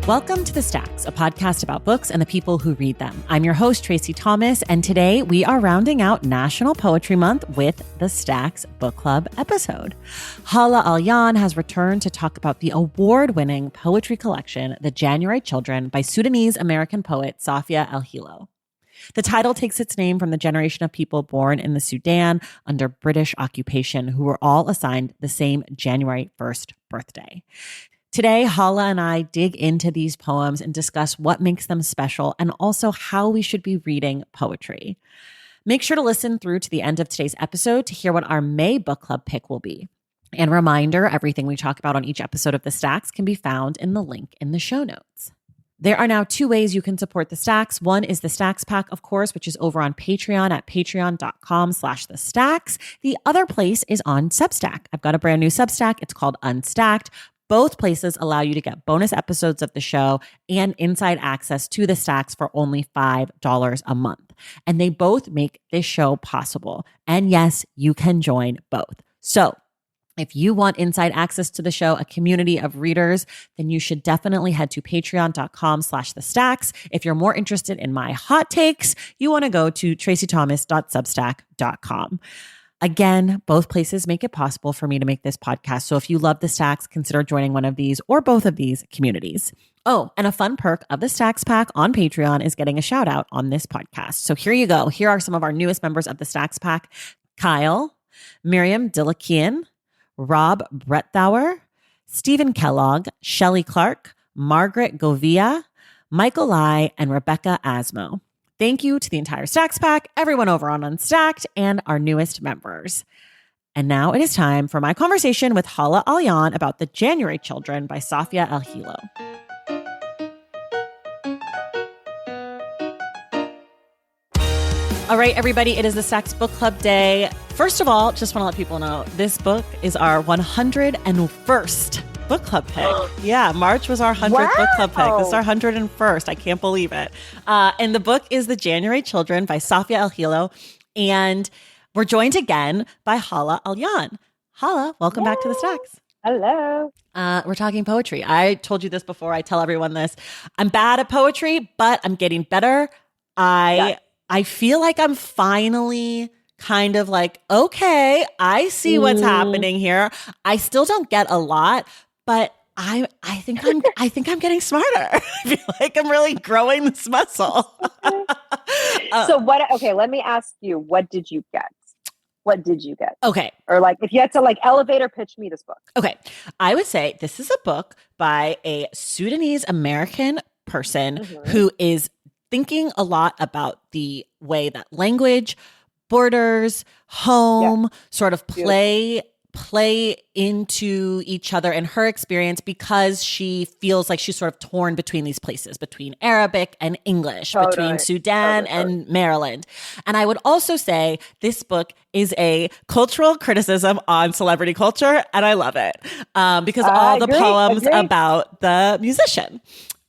Welcome to The Stacks, a podcast about books and the people who read them. I'm your host, Tracy Thomas, and today we are rounding out National Poetry Month with the Stacks Book Club episode. Hala Alyan has returned to talk about the award-winning poetry collection, The January Children, by Sudanese-American poet Safia Elhillo. The title takes its name from the generation of people born in the Sudan under British occupation who were all assigned the same January 1st birthday. Today, Hala and I dig into these poems and discuss what makes them special and also how we should be reading poetry. Make sure to listen through to the end of today's episode to hear what our May book club pick will be. And reminder, everything we talk about on each episode of The Stacks can be found in the link in the show notes. There are now two ways you can support The Stacks. One is the Stacks Pack, of course, which is over on Patreon at patreon.com/The Stacks. The other place is on Substack. I've got a brand new Substack. It's called Unstacked. Both places allow you to get bonus episodes of the show and inside access to the Stacks for only $5 a month. And they both make this show possible. And yes, you can join both. So if you want inside access to the show, a community of readers, then you should definitely head to patreon.com/The Stacks. If you're more interested in my hot takes, you want to go to tracythomas.substack.com. Again, both places make it possible for me to make this podcast. So if you love The Stacks, consider joining one of these or both of these communities. Oh, and a fun perk of the Stacks Pack on Patreon is getting a shout out on this podcast. So here you go. Here are some of our newest members of the Stacks Pack: Kyle, Miriam Dillakian, Rob Brettauer, Stephen Kellogg, Shelley Clark, Margaret Govia, Michael Lai, and Rebecca Asmo. Thank you to the entire Stacks Pack, everyone over on Unstacked, and our newest members. And now it is time for my conversation with Hala Alyan about The January Children by Safia Elhillo. All right, everybody, it is the Stacks Book Club day. First of all, just want to let people know this book is our 101st book club pick. Yeah, March was our 100th book club pick. This is our 101st. I can't believe it. And the book is The January Children by Safia Elhillo. And we're joined again by Hala Alyan. Hala, welcome back to the Stacks. Hello. We're talking poetry. I told you this before. I tell everyone this. I'm bad at poetry, but I'm getting better. I feel like I'm finally kind of like, okay, I see what's happening here. I still don't get a lot, but I think I'm getting smarter. I feel like I'm really growing this muscle. Let me ask you, what did you get? What did you get? Okay. Or like, if you had to like elevator pitch me this book. Okay. I would say this is a book by a Sudanese American person who is thinking a lot about the way that language, borders, home sort of play into each other in her experience, because she feels like she's sort of torn between these places, between Arabic and English, between Sudan and Maryland. And I would also say this book is a cultural criticism on celebrity culture, and I love it because all the poems about the musician.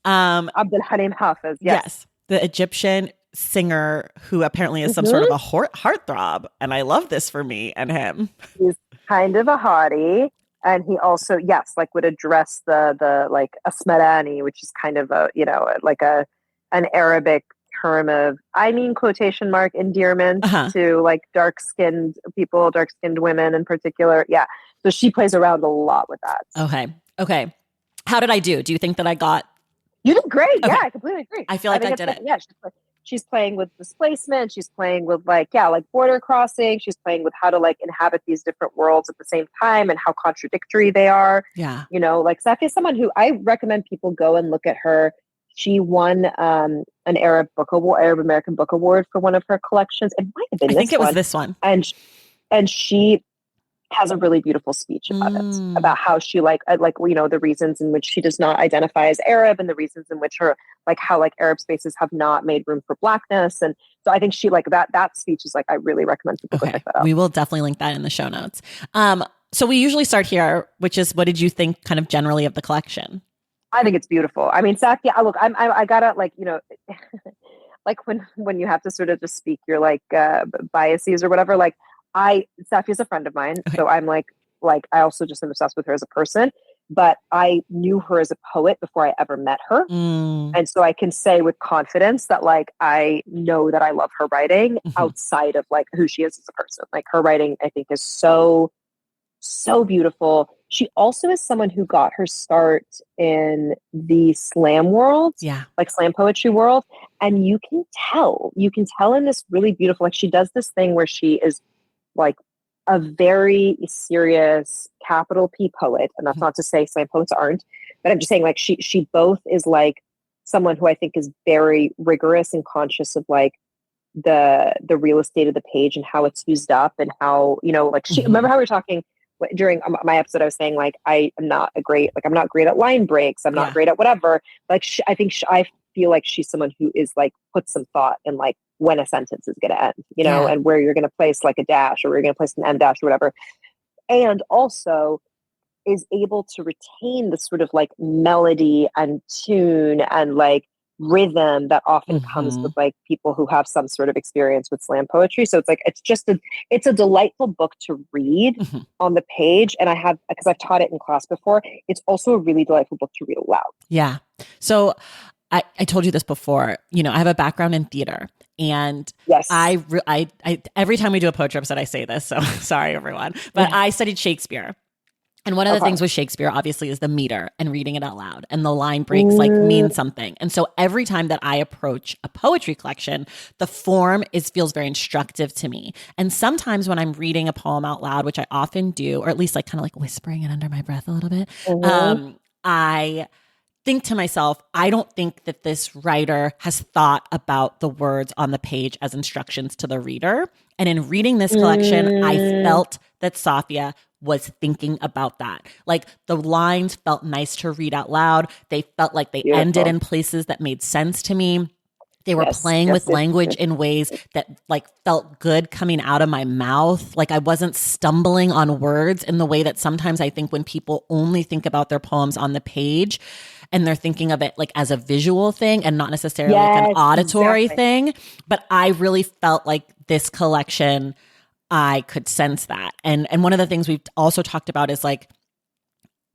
Abdul Halim Hafiz, yes, the Egyptian singer who apparently is some sort of a heartthrob, and I love this for me and him. He's kind of a hottie, and he also would address the like asmarani, which is kind of a an Arabic term of, I mean, quotation mark endearment to like dark-skinned people, dark-skinned women in particular. Yeah, so she plays around a lot with that. Okay. How did I do? Do you think that I got? You did great. Okay. Yeah, I completely agree. I feel like I did it. Yeah, she's playing with displacement. She's playing with like border crossing. She's playing with how to like inhabit these different worlds at the same time and how contradictory they are. Yeah. You know, like Safia is someone who I recommend people go and look at her. She won an Arab American Book Award for one of her collections. It might have been this one. I think it was this one. And she has a really beautiful speech about it, about how she the reasons in which she does not identify as Arab and the reasons in which her how Arab spaces have not made room for blackness. And so I think she that speech is I really recommend people go check that out. We will definitely link that in the show notes. So we usually start here, which is, what did you think kind of generally of the collection? I think it's beautiful. I mean, Safia, I gotta when you have to sort of just speak your biases or whatever, Safia's a friend of mine. Okay. So I'm I also just am obsessed with her as a person. but I knew her as a poet before I ever met her. Mm. And so I can say with confidence that like I know that I love her writing outside of like who she is as a person. Like her writing, I think, is so, so beautiful. She also is someone who got her start in the slam world, Yeah. like slam poetry world. And you can tell in this really beautiful, like she does this thing where she is like a very serious capital P poet. And that's not to say slam poets aren't, but I'm just saying like she both is like someone who I think is very rigorous and conscious of like the real estate of the page and how it's used up and how, you know, like she, remember how we were talking during my episode, I was saying like, I'm not great at line breaks. I'm not great at whatever. Like I feel like she's someone who is like, put some thought in like when a sentence is going to end, you know, and where you're going to place like a dash or where you're going to place an end dash or whatever. And also is able to retain the sort of like melody and tune and like rhythm that often comes with like people who have some sort of experience with slam poetry. So it's like, it's a delightful book to read on the page. And because I've taught it in class before, it's also a really delightful book to read aloud. Yeah. So I told you this before, you know, I have a background in theater. And yes, I every time we do a poetry episode, I say this. So sorry, everyone. But I studied Shakespeare. And one of the things with Shakespeare, obviously, is the meter and reading it out loud. And the line breaks like mean something. And so every time that I approach a poetry collection, the form feels very instructive to me. And sometimes when I'm reading a poem out loud, which I often do, or at least like kind of like whispering it under my breath a little bit, I think to myself, I don't think that this writer has thought about the words on the page as instructions to the reader. And in reading this collection, I felt that Safia was thinking about that. Like the lines felt nice to read out loud. They felt like they ended in places that made sense to me. They were playing with language in ways that like felt good coming out of my mouth. Like I wasn't stumbling on words in the way that sometimes I think when people only think about their poems on the page and they're thinking of it like as a visual thing and not necessarily like an auditory thing. But I really felt like this collection, I could sense that. And one of the things we've also talked about is like,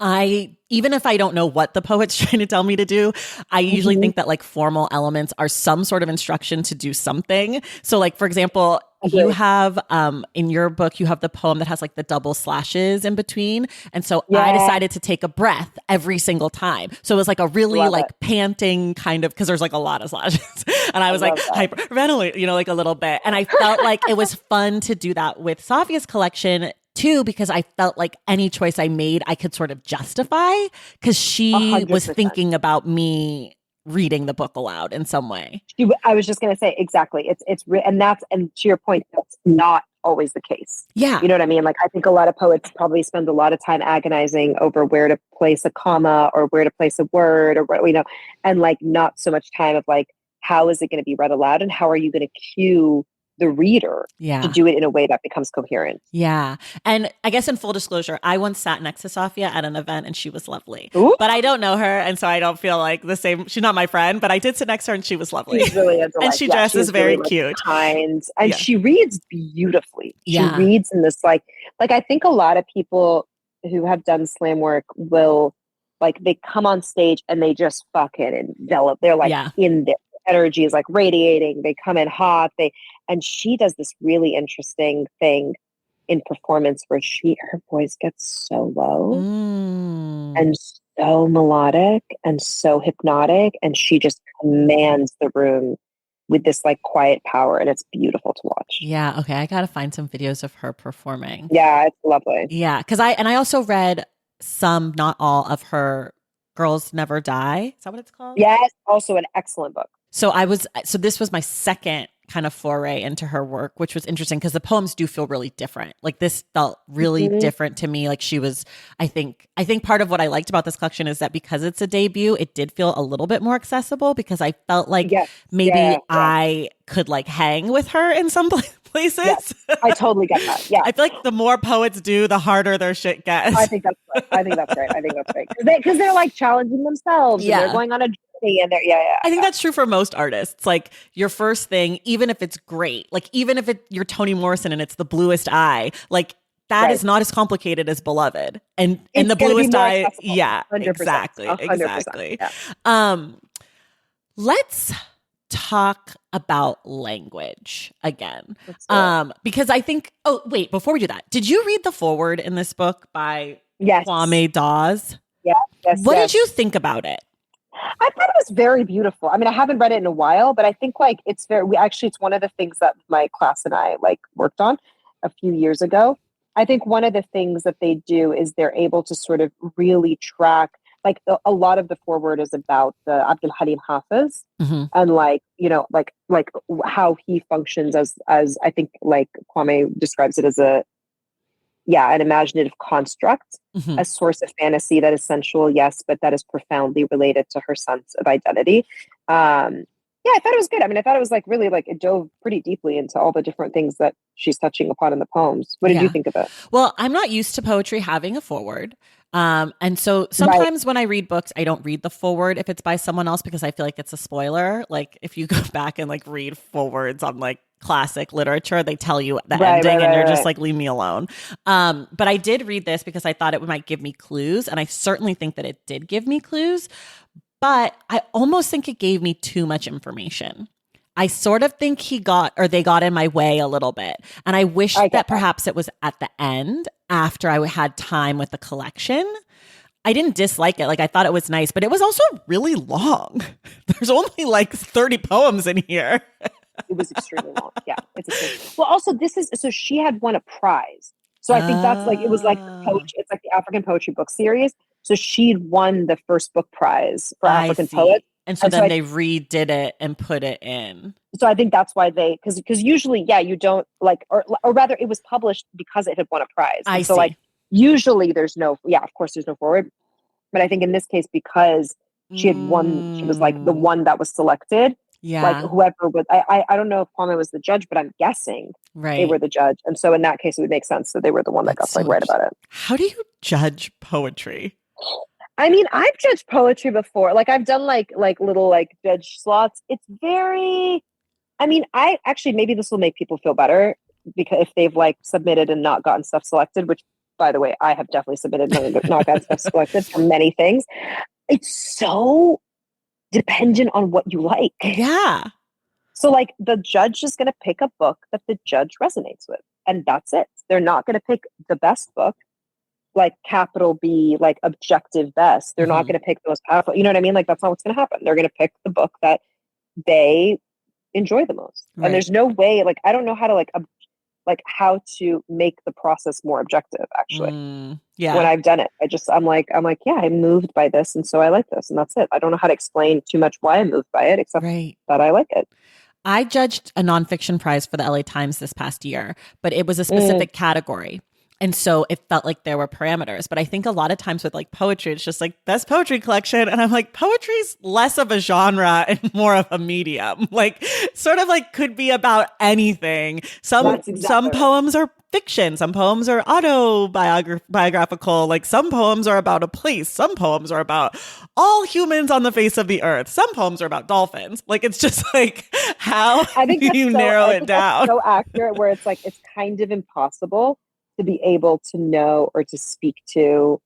even if I don't know what the poet's trying to tell me to do, I usually think that like formal elements are some sort of instruction to do something. So like, for example, you have, in your book, you have the poem that has like the double slashes in between. And so I decided to take a breath every single time. So it was like a really panting kind of, cause there's like a lot of slashes and I was like hyperventilate, you know, like a little bit. And I felt like it was fun to do that with Safia's collection too, because I felt like any choice I made, I could sort of justify because she 100%. was thinking about me reading the book aloud in some way. I was just going to say exactly. And to your point, that's not always the case. Yeah. You know what I mean? Like I think a lot of poets probably spend a lot of time agonizing over where to place a comma or where to place a word or what, you know, and like not so much time of like, how is it going to be read aloud and how are you going to cue the reader to do it in a way that becomes coherent. Yeah. And I guess in full disclosure, I once sat next to Safia at an event and she was lovely. Ooh. But I don't know her. And so I don't feel like the same. She's not my friend, but I did sit next to her and she was lovely. She's really a delight. And she dresses very really, cute. Kind. And she reads beautifully. She Yeah. reads in this like I think a lot of people who have done slam work will like, they come on stage and they just fucking envelop. They're like in there. Energy is like radiating. They come in hot. And she does this really interesting thing in performance where her voice gets so low and so melodic and so hypnotic, and she just commands the room with this like quiet power, and it's beautiful to watch. Yeah. Okay. I got to find some videos of her performing. Yeah, it's lovely. Yeah. Cause I also read some, not all of her Girls Never Die. Is that what it's called? Yes. Also an excellent book. So this was my second kind of foray into her work, which was interesting because the poems do feel really different. Like this felt really different to me. Like she was, I think part of what I liked about this collection is that because it's a debut, it did feel a little bit more accessible because I felt like maybe I could like hang with her in some places. Yes, I totally get that. Yeah. I feel like the more poets do, the harder their shit gets. I think that's right. Because they're like challenging themselves and they're going on a journey and I think that's true for most artists. Like your first thing, even if it's great, like even if you're Toni Morrison and it's The Bluest Eye, like that is not as complicated as Beloved. And It's the gonna be bluest more eye. accessible. Yeah, 100%, exactly. 100%, yeah. Let's talk about language again. Because I think, oh, wait, before we do that, did you read the foreword in this book by Kwame Dawes? Yes. What did you think about it? I thought it was very beautiful. I mean, I haven't read it in a while, but I think like it's it's one of the things that my class and I like worked on a few years ago. I think one of the things that they do is they're able to sort of really track, like a lot of the foreword is about the Abdul Halim Hafiz and like, you know, like how he functions as I think like Kwame describes it as an imaginative construct, a source of fantasy that is sensual, yes, but that is profoundly related to her sense of identity. I thought it was good. I mean, I thought it was like really like it dove pretty deeply into all the different things that she's touching upon in the poems. What did you think of it? Well, I'm not used to poetry having a foreword. And so sometimes when I read books, I don't read the foreword if it's by someone else because I feel like it's a spoiler. Like if you go back and like read forewords on like classic literature, they tell you the ending and you're just like, leave me alone. But I did read this because I thought it might give me clues. And I certainly think that it did give me clues. But I almost think it gave me too much information. I sort of think they got in my way a little bit. And I wish that perhaps it was at the end after I had time with the collection. I didn't dislike it. Like I thought it was nice, but it was also really long. There's only like 30 poems in here. It was extremely long. Yeah. Well, also so she had won a prize. So I think that's like, it was like it's like the African Poetry Book Series. So she'd won the first book prize for African poets. And so then they redid it and put it in. So I think that's why because usually, you don't like, or rather it was published because it had won a prize. I so see. Like usually there's of course there's no forward. But I think in this case, because she had won, she was like the one that was selected. Yeah. Like whoever was, I don't know if Kwame was the judge, but I'm guessing they were the judge. And so in that case, it would make sense that they were the one that got to write about it. How do you judge poetry? I mean, I've judged poetry before. Like I've done like little like judge slots. It's very, I mean, I actually, maybe this will make people feel better because if they've like submitted and not gotten stuff selected, which by the way, I have definitely submitted and not gotten stuff selected for many things. It's so dependent on what you like. Yeah. So like the judge is going to pick a book that the judge resonates with. And that's it. They're not going to pick the best book, like capital B, like objective best. They're not going to pick the most powerful. You know what I mean? Like that's not what's going to happen. They're going to pick the book that they enjoy the most. Right. And there's no way, like, I don't know how to how to make the process more objective actually. When I've done it, I'm like, yeah, I'm moved by this. And so I like this and that's it. I don't know how to explain too much why I'm moved by it, except that I like it. I judged a nonfiction prize for the LA Times this past year, but it was a specific category. And so it felt like there were parameters. But I think a lot of times with like poetry, it's just like best poetry collection. And I'm like, poetry's less of a genre and more of a medium. Like sort of like could be about anything. Some poems are fiction. Some poems are autobiographical. Like some poems are about a place. Some poems are about all humans on the face of the earth. Some poems are about dolphins. Like it's just like, how do you narrow it down? That's so accurate where it's like, it's kind of impossible to be able to know or to speak to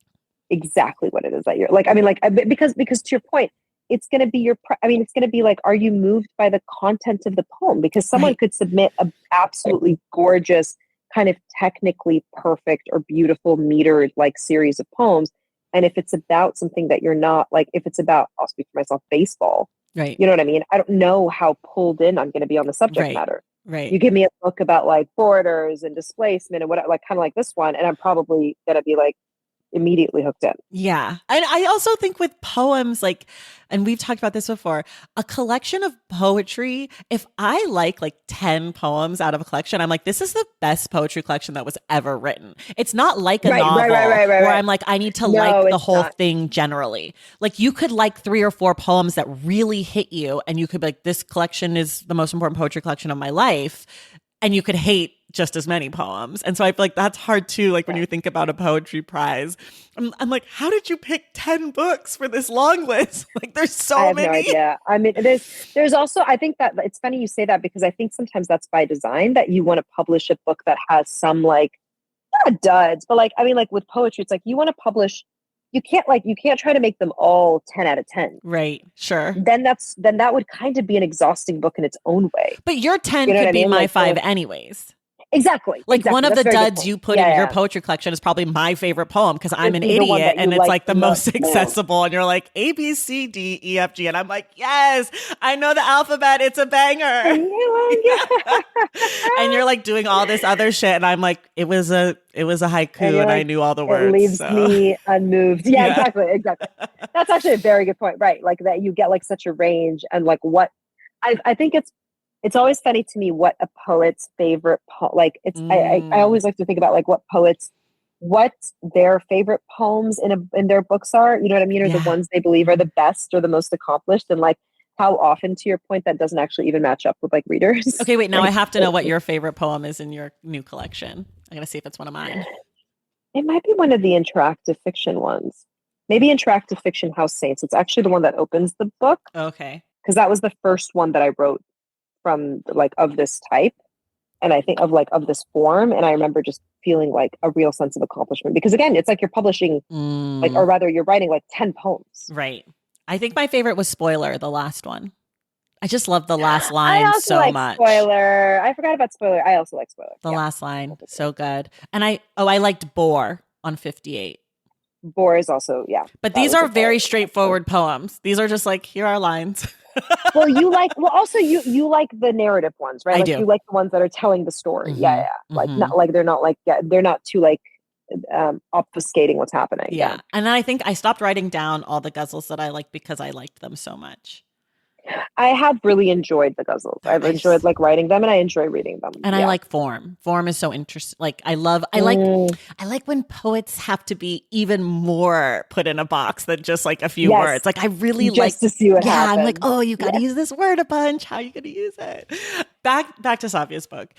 exactly what it is that you're like. I mean, like, because to your point, it's going to be it's going to be like, are you moved by the content of the poem? Because someone could submit an absolutely gorgeous, kind of technically perfect or beautiful metered like series of poems. And if it's about something that you're not like, if it's about, I'll speak for myself, baseball, you know what I mean? I don't know how pulled in I'm going to be on the subject matter. Right. You give me a book about like borders and displacement and what, like kind of like this one, and I'm probably gonna be like immediately hooked in. Yeah. And I also think with poems, like, and we've talked about this before, a collection of poetry, if I like 10 poems out of a collection, I'm like, this is the best poetry collection that was ever written. It's not like a novel where I'm like, I need to like the whole thing generally. Like you could like 3 or 4 poems that really hit you and you could be like, this collection is the most important poetry collection of my life. And you could hate just as many poems. And so I feel like that's hard too. Like when you think about a poetry prize, I'm like, how did you pick 10 books for this long list? Like there's so many. I have no idea. I mean, there's also, I think that it's funny you say that because I think sometimes that's by design that you want to publish a book that has some like not duds, but like, I mean, like with poetry, it's like you want to publish, you can't try to make them all 10 out of 10. Right. Sure. Then that would kind of be an exhausting book in its own way. But your 10 You know could what I be mean? my Like, 5 anyways. Exactly. Like one of That's the a very good duds point. you put in your poetry collection is probably my favorite poem because I'm an This is the one idiot that and you it's like like the the most most. accessible. And you're like A, B, C, D, E, F, G. And I'm like, yes, I know the alphabet. It's a banger. And you're like doing all this other shit. And I'm like, it was a haiku and like, I knew all the words. It leaves me unmoved. Yeah, Yeah. exactly. That's actually a very good point. Right. Like that you get like such a range and like what I think it's always funny to me what a poet's favorite like it's I always like to think about like what their favorite poems in their books are, you know what I mean, or the ones they believe are the best or the most accomplished, and like how often, to your point, that doesn't actually even match up with like readers. Okay, wait, now I have to know what your favorite poem is in your new collection. I'm gonna see if it's one of mine. It might be one of the interactive fiction ones. Maybe Interactive Fiction House Saints. It's actually the one that opens the book. Okay. Because that was the first one that I wrote from like of this type, and I think of this form, and I remember just feeling like a real sense of accomplishment because again it's like you're publishing like, or rather you're writing like 10 poems. Right. I think my favorite was Spoiler, the last one. I just love the last line so much. Spoiler. I forgot about Spoiler. I also like Spoiler. The last line, so good. And I liked Bore on 58. Bore is also, But these are very straightforward poems. These are just like, here are lines. Well, you like the narrative ones, right? I Like do. you like the ones that are telling the story. Mm-hmm. Yeah. Like not like they're not too like obfuscating what's happening. Yeah. And then I think I stopped writing down all the ghazals that I liked because I liked them so much. I have really enjoyed the ghazals. I've enjoyed like writing them and I enjoy reading them. And I like form. Form is so interesting. Like I like when poets have to be even more put in a box than just like a few words. Like I really like to see what happens. I'm like, oh, you got to use this word a bunch. How are you going to use it? Back to Safia's book.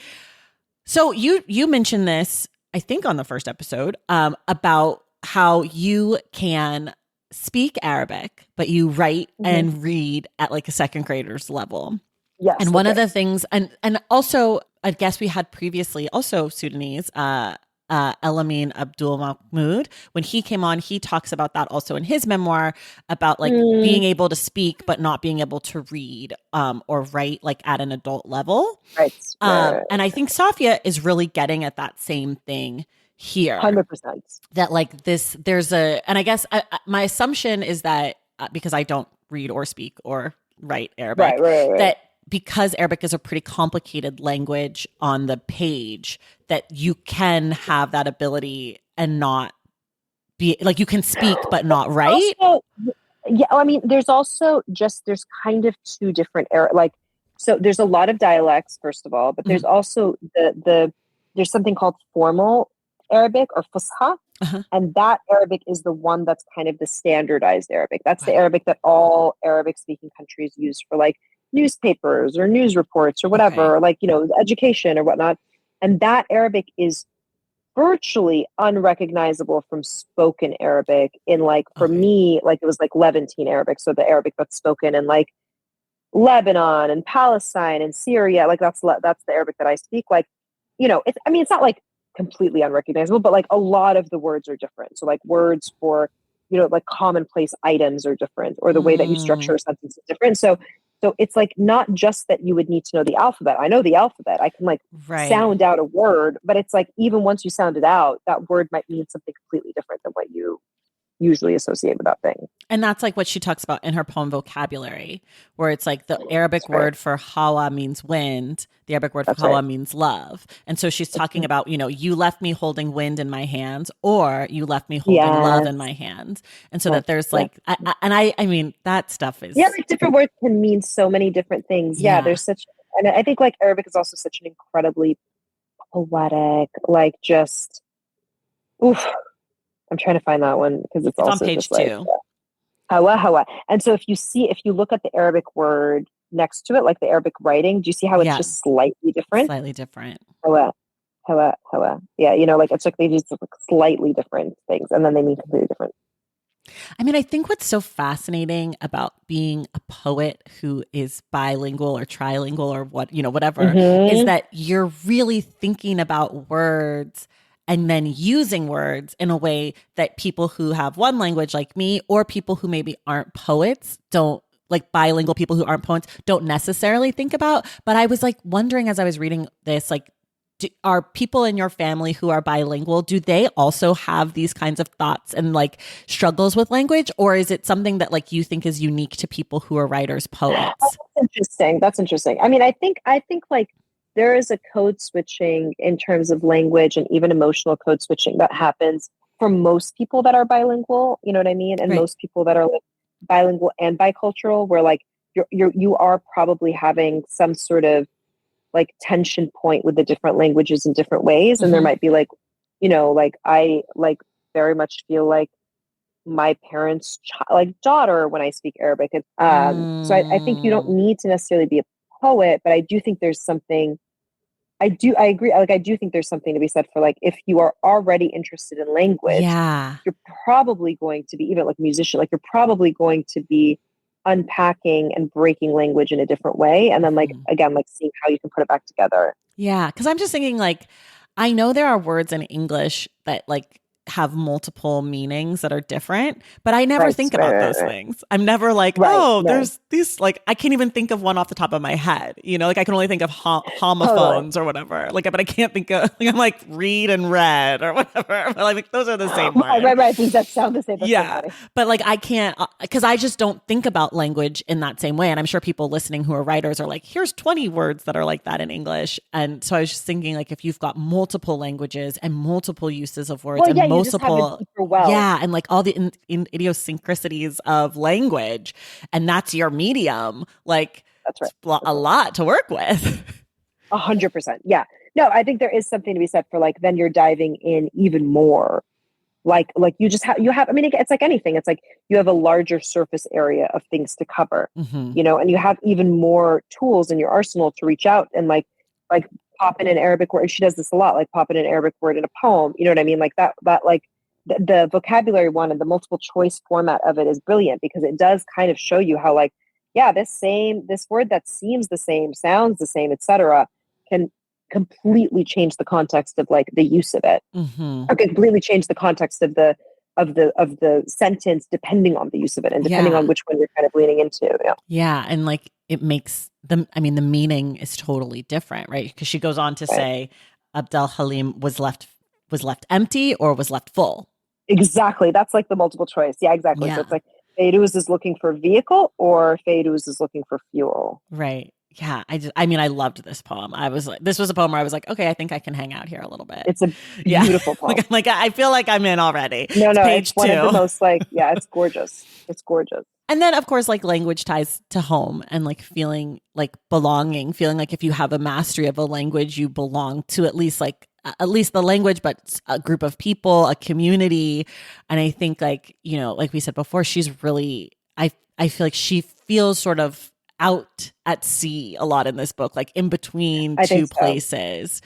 So you mentioned this, I think on the first episode, about how you can speak Arabic, but you write and read at like a second grader's level. Yes. And one of the things, and also, I guess we had previously also Sudanese, Elamin Abdul Mahmoud. When he came on, he talks about that also in his memoir about like being able to speak, but not being able to read or write like at an adult level. Right. And I think Safia is really getting at that same thing here. 100%. That like this, and I guess my assumption is that because I don't read or speak or write Arabic, right. that because Arabic is a pretty complicated language on the page, that you can have that ability and not be like, you can speak but not write. Also, I mean, there's kind of two different so there's a lot of dialects, first of all, but there's also there's something called formal Arabic or Fusha. And that Arabic is the one that's kind of the standardized Arabic. That's the Arabic that all Arabic speaking countries use for like newspapers or news reports or whatever, or like, education or whatnot. And that Arabic is virtually unrecognizable from spoken Arabic in like, for me, like it was like Levantine Arabic. So the Arabic that's spoken in like Lebanon and Palestine and Syria, like that's the Arabic that I speak. Like, it's not like completely unrecognizable, but like a lot of the words are different. So like words for, like commonplace items are different, or the way that you structure a sentence is different. So it's like not just that you would need to know the alphabet. I know the alphabet. I can like sound out a word, but it's like even once you sound it out, that word might mean something completely different than what you usually associate with that thing. And that's like what she talks about in her poem Vocabulary, where it's like the Arabic word for hawa means wind. The Arabic word for hawa means love. And so she's talking about, you left me holding wind in my hands, or you left me holding love in my hands. And so that there's like, I mean, that stuff is. Yeah, like different words can mean so many different things. Yeah, there's and I think like Arabic is also such an incredibly poetic, like just, I'm trying to find that one because it's also on page just 2. Hawa. And so if you look at the Arabic word next to it, like the Arabic writing, do you see how it's just slightly different? Slightly different. Hawa. Yeah, like it's like they use like slightly different things and then they mean completely different. I mean, I think what's so fascinating about being a poet who is bilingual or trilingual or whatever, is that you're really thinking about words and then using words in a way that people who have one language like me, or people who maybe aren't poets, don't, like bilingual people who aren't poets, don't necessarily think about. But I was like wondering as I was reading this, like, are people in your family who are bilingual, do they also have these kinds of thoughts and like struggles with language? Or is it something that like you think is unique to people who are writers, poets? That's interesting. That's interesting. I mean, I think like there is a code switching in terms of language and even emotional code switching that happens for most people that are bilingual. You know what I mean? And Right. most people that are like bilingual and bicultural, where like you are probably having some sort of like tension point with the different languages in different ways. And there might be like, you know, like I like very much feel like my parents' like daughter when I speak Arabic. So I think you don't need to necessarily be a poet, but I do think there's something. I agree. Like I do think there's something to be said for like if you are already interested in language, you're probably going to be, even like a musician, like you're probably going to be unpacking and breaking language in a different way, and then like again, like seeing how you can put it back together. Yeah, because I'm just thinking like I know there are words in English that like have multiple meanings that are different, but I never think about those things. I'm never like, there's these, like, I can't even think of one off the top of my head. You know, like I can only think of homophones or whatever. Like, but I can't think of, like, I'm like read and read or whatever. But like those are the same words. Right. Things that sound the same. That's yeah. So but like I can't, because I just don't think about language in that same way. And I'm sure people listening who are writers are like, here's 20 words that are like that in English. And so I was just thinking like, if you've got multiple languages and multiple uses of words and multiple, and like all the idiosyncrasies of language, and that's your medium, like that's right. A lot to work with. 100%. Yeah. No, I think there is something to be said for like, then you're diving in even more. Like you just have, I mean, it's like anything. It's like you have a larger surface area of things to cover, you know, and you have even more tools in your arsenal to reach out and like pop in an Arabic word. She does this a lot, like pop in an Arabic word in a poem. You know what I mean? Like that like the vocabulary one and the multiple choice format of it is brilliant because it does kind of show you how like, yeah, this word that seems the same, sounds the same, etc., can completely change the context of like the use of it, or completely change the context of the sentence depending on the use of it and depending on which one you're kind of leaning into. Yeah, and like it makes the meaning is totally different, right? Because she goes on to say Abdel Halim was left empty or was left full. Exactly. That's like the multiple choice. Yeah, exactly. Yeah. So it's like Fairuz is looking for vehicle or Fairuz is looking for fuel. Right. Yeah. I loved this poem. I was like, this was a poem where I was like, okay, I think I can hang out here a little bit. It's a beautiful poem. like I feel like I'm in already. No, it's one of the most like, it's gorgeous. It's gorgeous. And then of course, like language ties to home and like feeling like belonging, feeling like if you have a mastery of a language, you belong to at least the language, but a group of people, a community. And I think like, you know, like we said before, she's really, I feel like she feels sort of out at sea a lot in this book, like in between two places,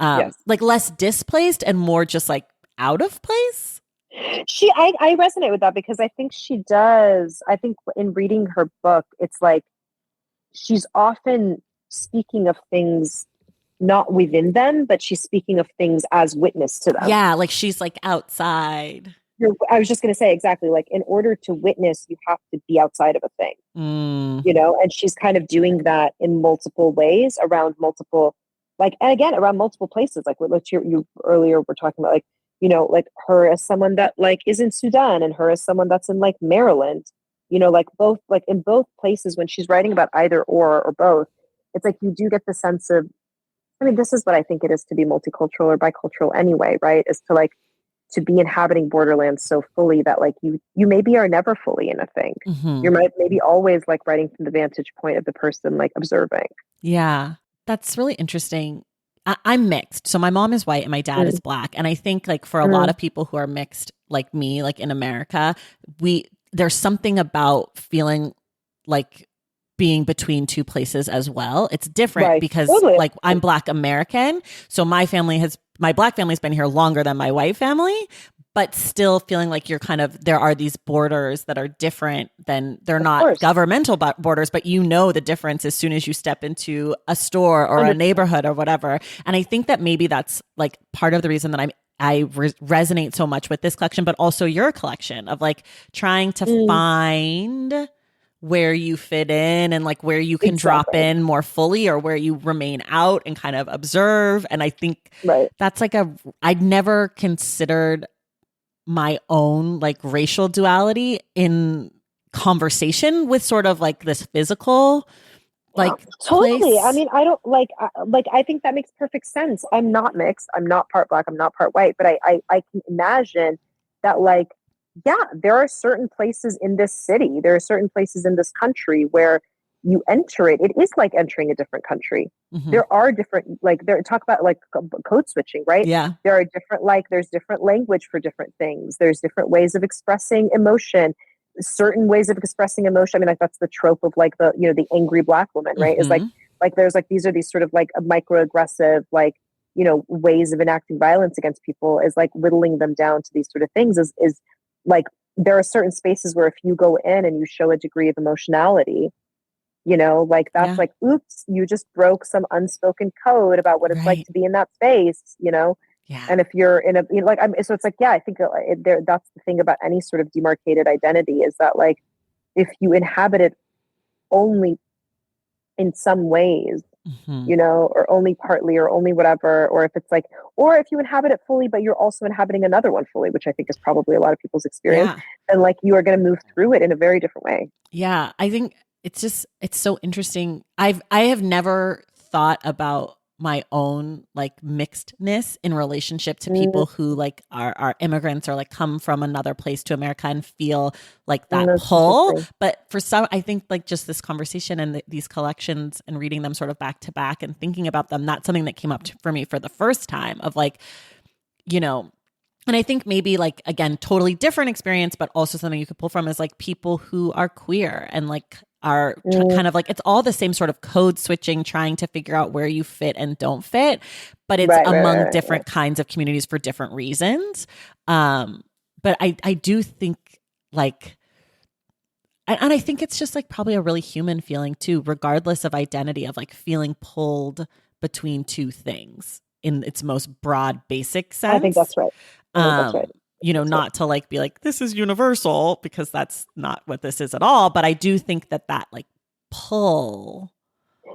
like less displaced and more just like out of place. I resonate with that because I think she does. I think in reading her book, it's like she's often speaking of things not within them, but she's speaking of things as witness to them. Yeah, like she's like outside. I was just going to say exactly, like in order to witness, you have to be outside of a thing, you know, and she's kind of doing that in multiple ways around multiple, like, and again, around multiple places. Like what you earlier were talking about, like, you know, like her as someone that like is in Sudan and her as someone that's in like Maryland, you know, like both, like in both places when she's writing about either or both, it's like you do get the sense of, I mean, this is what I think it is to be multicultural or bicultural anyway, right? Is to like, to be inhabiting borderlands so fully that like you maybe are never fully in a thing. You're maybe always like writing from the vantage point of the person like observing. Yeah, that's really interesting. I'm mixed. So my mom is white and my dad is black. And I think like for a lot of people who are mixed like me, like in America, there's something about feeling like being between two places as well. It's different because like I'm Black American. So my Black family's been here longer than my white family, but still feeling like you're kind of, there are these borders that are different than, they're not governmental borders, but you know the difference as soon as you step into a store or a neighborhood or whatever. And I think that maybe that's like part of the reason that I'm I resonate so much with this collection, but also your collection of like trying to find where you fit in and like where you can drop in more fully or where you remain out and kind of observe. And I think that's like I'd never considered my own like racial duality in conversation with sort of like this physical like totally place. I mean, I don't like I think that makes perfect sense. I'm not mixed, I'm not part black, I'm not part white, but I can imagine that, like, yeah, there are certain places in this city, there are certain places in this country where you enter it is like entering a different country. There are different, like, there talk about like code switching, right? Yeah, there are different, like, there's different language for different things, there's different ways of expressing emotion, certain ways of expressing emotion. I mean, like, that's the trope of like the, you know, the angry black woman, right? Is like there's like these are these sort of like microaggressive, like, you know, ways of enacting violence against people, is like whittling them down to these sort of things, is like, there are certain spaces where if you go in and you show a degree of emotionality, you know, like, that's like, oops, you just broke some unspoken code about what it's like to be in that space, you know? Yeah. And if you're in a, you know, like, so it's like, yeah, I think that's the thing about any sort of demarcated identity, is that, like, if you inhabit it only in some ways, you know, or only partly, or only whatever, or if it's like, or if you inhabit it fully, but you're also inhabiting another one fully, which I think is probably a lot of people's experience, and like, you are going to move through it in a very different way. Yeah. I think it's so interesting. I have never thought about my own like mixedness in relationship to people who like are immigrants or like come from another place to America and feel like that pull. But for some, I think like just this conversation and these collections and reading them sort of back to back and thinking about them, that's something that came up for me for the first time of like, you know, and I think maybe like, again, totally different experience, but also something you could pull from is like people who are queer and like are kind of like, it's all the same sort of code switching, trying to figure out where you fit and don't fit, but it's among different kinds of communities for different reasons. But I do think like, and I think it's just like probably a really human feeling too, regardless of identity, of like feeling pulled between two things in its most broad, basic sense. I think that's right. You know, not to like be like, this is universal, because that's not what this is at all. But I do think that like pull.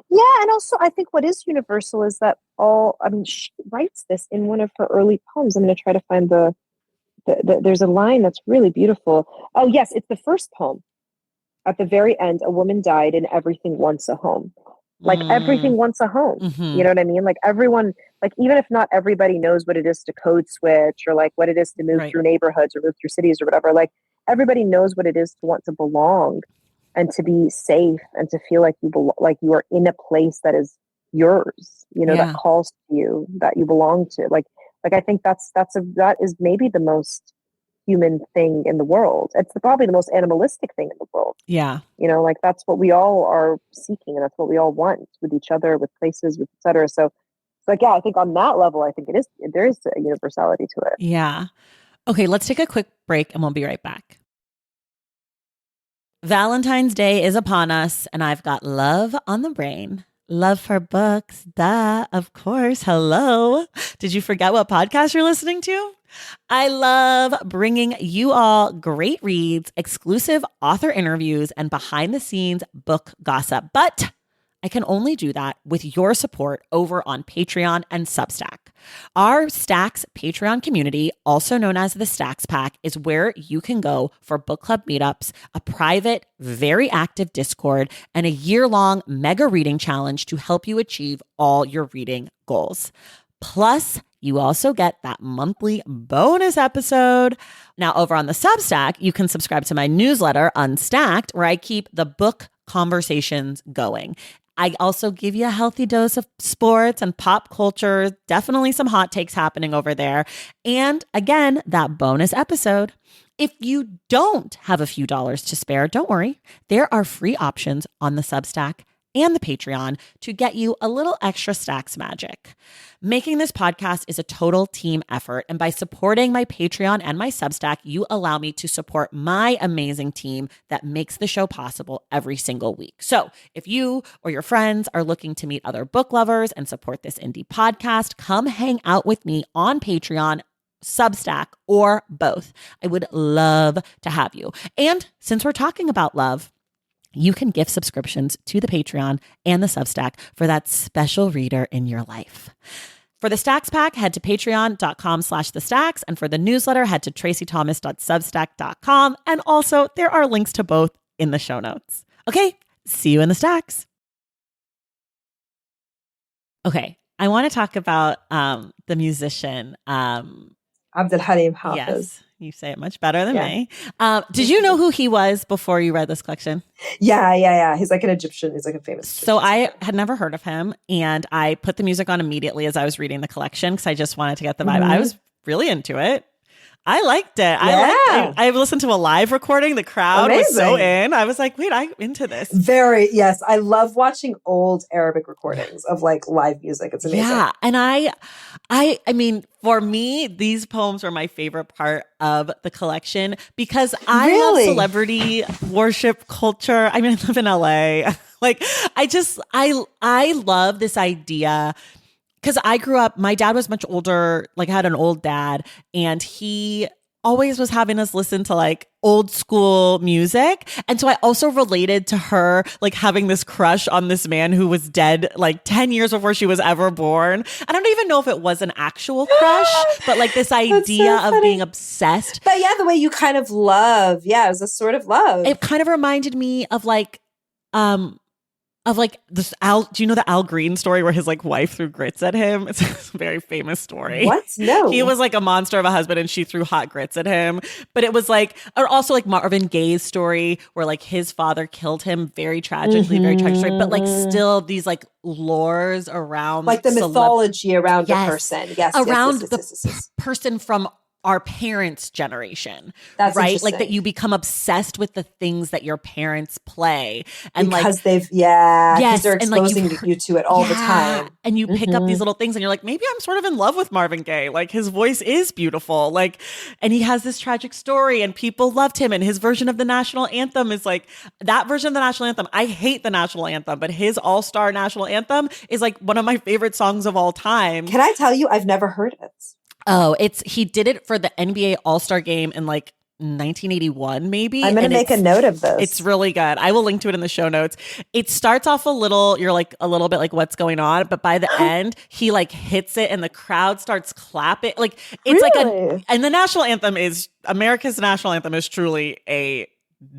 Yeah. And also I think what is universal is that I mean, she writes this in one of her early poems. I'm going to try to find there's a line that's really beautiful. Oh yes. It's the first poem. At the very end, a woman died and everything wants a home. Like everything wants a home. You know what I mean? Like everyone, like, even if not everybody knows what it is to code switch, or like what it is to move through neighborhoods or move through cities or whatever, like everybody knows what it is to want to belong and to be safe and to feel like like you are in a place that is yours, you know, that calls to you, that you belong to. Like I think that is maybe the most human thing in the world. It's probably the most animalistic thing in the world. Yeah. You know, like that's what we all are seeking, and that's what we all want with each other, with places, with et cetera. So like, yeah, I think on that level, I think there is a universality to it. Yeah. Okay, let's take a quick break and we'll be right back. Valentine's Day is upon us, and I've got love on the brain. Love for books, duh, of course. Hello. Did you forget what podcast you're listening to? I love bringing you all great reads, exclusive author interviews, and behind the scenes book gossip. But I can only do that with your support over on Patreon and Substack. Our Stacks Patreon community, also known as the Stacks Pack, is where you can go for book club meetups, a private, very active Discord, and a year-long mega reading challenge to help you achieve all your reading goals. Plus, you also get that monthly bonus episode. Now, over on the Substack, you can subscribe to my newsletter, Unstacked, where I keep the book conversations going. I also give you a healthy dose of sports and pop culture, definitely some hot takes happening over there. And again, that bonus episode. If you don't have a few dollars to spare, don't worry. There are free options on the Substack and the Patreon to get you a little extra Stacks magic. Making this podcast is a total team effort, and by supporting my Patreon and my Substack, you allow me to support my amazing team that makes the show possible every single week. So if you or your friends are looking to meet other book lovers and support this indie podcast, come hang out with me on Patreon Substack, or both. I would love to have you. And since we're talking about love, you can gift subscriptions to the Patreon and the Substack for that special reader in your life. For the Stacks Pack, head to patreon.com/thestacks. And for the newsletter, head to traceythomas.substack.com. And also, there are links to both in the show notes. Okay, see you in the Stacks. Okay, I want to talk about the musician. Abdul Halim Hafiz. Yes, you say it much better than me. Did you know who he was before you read this collection? Yeah. He's like an Egyptian. He's like a famous Egyptian. So I had never heard of him, and I put the music on immediately as I was reading the collection because I just wanted to get the vibe. I was really into it. I liked it. Yeah. I listened to a live recording. The crowd was so in. I was like, wait, I'm into this. Yes. I love watching old Arabic recordings of like live music. It's amazing. Yeah. And I mean, for me, these poems were my favorite part of the collection because I love celebrity worship culture. I mean, I live in LA. Like, I love this idea. Because I grew up, my dad was much older, like I had an old dad, and he always was having us listen to like old school music. And so I also related to her like having this crush on this man who was dead like 10 years before she was ever born. I don't even know if it was an actual crush, but like this idea of being obsessed. But yeah, the way you kind of love. Yeah, it was a sort of love. It kind of reminded me of like this do you know the Al Green story where his like wife threw grits at him? It's a very famous story. What? No. He was like a monster of a husband and she threw hot grits at him. But it was like, or also like Marvin Gaye's story where like his father killed him very tragically, very tragic story. But like still these like lores around like the mythology around a person. Yes. Around the person from our parents' generation. That's right. Like that you become obsessed with the things that your parents play. And because like they're exposing you to it all the time. And you pick up these little things and you're like, maybe I'm sort of in love with Marvin Gaye. Like his voice is beautiful. Like, and he has this tragic story and people loved him. And his version of the national anthem is like that version of the national anthem. I hate the national anthem, but his all-star national anthem is like one of my favorite songs of all time. Can I tell you, I've never heard it. Oh, he did it for the NBA All-Star game in like 1981, maybe. I'm going to make a note of this. It's really good. I will link to it in the show notes. It starts off you're like a little bit like what's going on, but by the end, he like hits it and the crowd starts clapping. Like it's really? and the national anthem America's national anthem is truly a